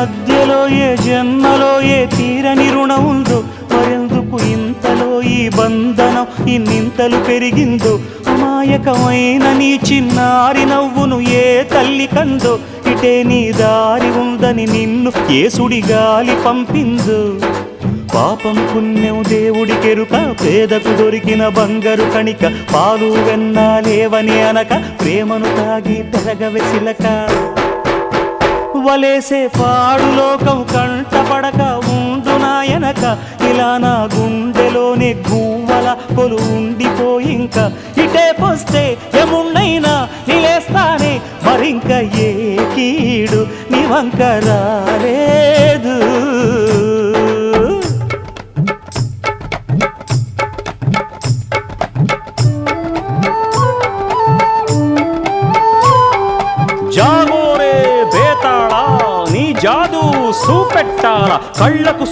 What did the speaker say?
మధ్యలో ఏ జన్మలో ఏ తీరని రుణం ఉందో, మరెందుకు ఇంతలో ఈ బంధనం ఇన్నింతలు పెరిగిందో, అమాయకమైన నీ చిన్నారి నవ్వును ఏ తల్లి కందో, ఇటే నీ దారి ఉందని నిన్ను ఏ సుడిగాలి పంపిందో. పాపం పుణ్యం దేవుడికెరుక, పేదకు దొరికిన బంగారు కణిక, పాలు వెన్నాలేవని అనక ప్రేమను తాగి పెరగవెసిలక. వలేసే పాడు లోకం కంటపడక ఉండు నాయనక, ఇలా నా గుండెలోనే గువ్వల కొలు ఉండిపోయింక. ఇటే పోస్తే ఎమున్నైనా నిలేస్తానే, మరింక ఏ కీడు నీ వంక రాలేదు. జాగోరే బేతాళా, నీ జాదు సూపెట్టాల కళ్ళకు